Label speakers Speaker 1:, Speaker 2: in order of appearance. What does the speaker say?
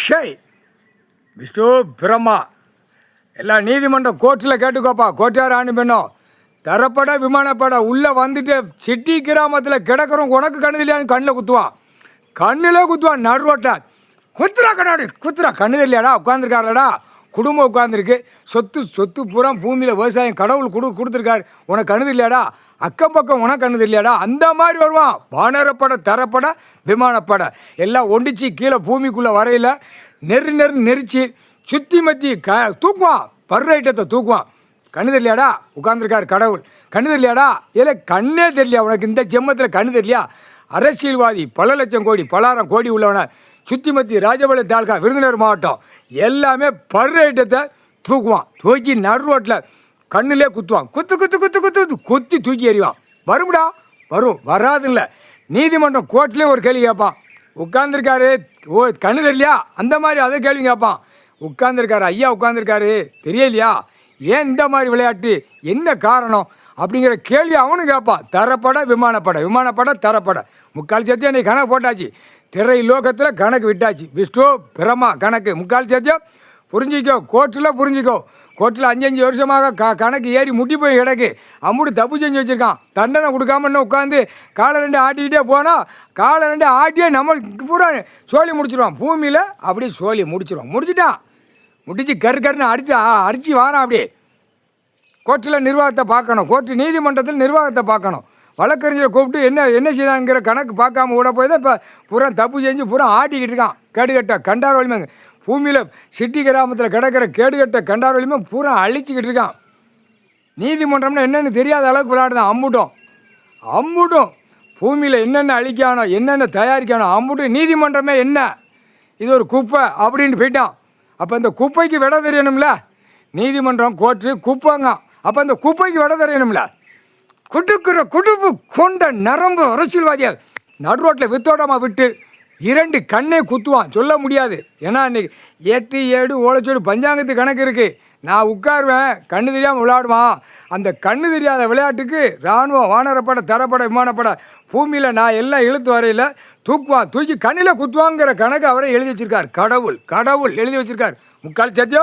Speaker 1: Shy Vishnu Brahma எல்லாம் நீதிமன்ற கோர்ட்டில் கேட்டுக்கோப்பா. கோர்ட்டார் ஆணி பெண்ணோ தரப்பட விமானப்பட உள்ளே வந்துட்டு சிட்டி கிராமத்தில் கிடக்கிறோம். உனக்கு கண்ணு இல்லையான்னு கண்ணில் குத்துவான், கண்ணில் குத்துவான், நடுரோட்டா குத்துறா கண்ணாடி குத்துறா. கண்ணு இல்லையாடா, உட்காந்துருக்காருலடா, குடும்பம் உட்காந்துருக்கு, சொத்து பூரா பூமியில் விவசாயம் கடவுள் கொடுத்துருக்காரு, உனக்கு கண்ணு இல்லையாடா, அக்கம் பக்கம் உனக்கு கண்ணு இல்லையாடா. அந்த மாதிரி வருவான். வானரப்பட தரப்பட விமானப்பட எல்லாம் ஒண்டிச்சு கீழே பூமிக்குள்ளே வரையில் நெரிச்சு சுற்றி மத்தி தூக்குவான், பர்ற ஐட்டத்தை தூக்குவான். கண்ணு தெரியலையாடா, உட்காந்துருக்காரு கடவுள், கண்ணு தெரியலையாடா, இல்லை கண்ணே தெரியலையா உனக்கு, இந்த ஜென்மத்தில் கண்ணு தெரியலையா. அரசியல்வாதி பல லட்சம் கோடி பலாயிரம் கோடி உள்ளவன சுற்றி மத்தி ராஜபாளையம் தாலுகா விருதுநகர் மாவட்டம் எல்லாமே பர்ற ஐட்டத்தை தூக்குவான். தூக்கி நடு ரோட்டில் கண்ணிலே குத்துவான். குத்தி தூக்கி எறிவான். வரும்டா, வரும், வராதுல்ல. நீதிமன்றம் கோர்ட்லேயும் ஒரு கேள்வி கேட்பான். உட்காந்துருக்காரு, கண்ணு தெரியலையா, அந்த மாதிரி அதை கேள்வி கேட்பான். உட்காந்துருக்காரு ஐயா, உட்காந்துருக்காரு தெரியலையா, ஏன் இந்த மாதிரி விளையாட்டு, என்ன காரணம் அப்படிங்கிற கேள்வி அவனும் கேட்பான். தரப்பட விமானப்பட தரப்பட முக்கால் சத்தியம் நீ கணக்கு போட்டாச்சு. திரை லோகத்தில் கணக்கு விட்டாச்சு. விஷ்ணு பிரம்மா கணக்கு முக்கால் சத்தியம் புரிஞ்சிக்கோ. புரிஞ்சிக்கோ. கோர்ட்டில் 5 வருஷமாக கணக்கு ஏறி முட்டி போய் கிடக்கு. அம்முடு தப்பு செஞ்சு வச்சுருக்கான். தண்டனை கொடுக்காமன்னு உட்காந்து காலை 2 ஆட்டிக்கிட்டே போனால் காலை 2 ஆட்டியே நம்மளுக்கு பூரா சோழி முடிச்சிடுவான். பூமியில் அப்படியே சோழி முடிச்சிட்டான். முடிச்சு கருன்னு அடித்து வாரான். அப்படியே கோர்ட்டில் நிர்வாகத்தை பார்க்கணும். நீதிமன்றத்தில் நிர்வாகத்தை பார்க்கணும். வழக்கறிஞரை கூப்பிட்டு என்ன செய்தாங்கிற கணக்கு பார்க்காம கூட போய் தான் இப்போ பூரா தப்பு செஞ்சு பூரா ஆட்டிக்கிட்டு இருக்கான். கேடுகட்ட கண்டார் வலிமைங்க பூமியில் சிட்டி கிராமத்தில் கிடக்கிற கேடுகட்ட கண்டார் வலிமை பூரா அழிச்சிக்கிட்டு இருக்கான். நீதிமன்றம்னா என்னென்னு தெரியாத அளவுக்கு விளையாடுதான். அம்புட்டும் பூமியில் என்னென்ன அழிக்கணும், என்னென்ன தயாரிக்கணும், அம்புட்டும் நீதிமன்றமே என்ன, இது ஒரு குப்பை அப்படின்னு போயிட்டான். அப்போ இந்த குப்பைக்கு விட தெரியணும்ல. நீதிமன்றம் கோர்ட்டு குப்பைங்க. அப்போ இந்த குப்பைக்கு விட தெரியணும்ல. குடுப்பு கொண்ட நரம்பு அரசியல்வாதியாக நடு ரோட்டில் வித்தோட்டமாக விட்டு 2 கண்ணே குத்துவான். சொல்ல முடியாது. ஏன்னா இன்றைக்கி 8 7 ஓலைச்சோடு பஞ்சாங்கத்து கணக்கு இருக்குது. நான் உட்காருவேன், கண்ணு தெரியாமல் விளையாடுவான். அந்த கண்ணு தெரியாத விளையாட்டுக்கு இராணுவம் வானரப்பட தரப்பட விமானப்பட பூமியில் நான் எல்லாம் இழுத்து வரையில் தூக்கி கண்ணில் குத்துவாங்கிற கணக்கு அவரை எழுதி வச்சிருக்கார். கடவுள் எழுதி வச்சிருக்கார். முக்கால் சத்தியம்.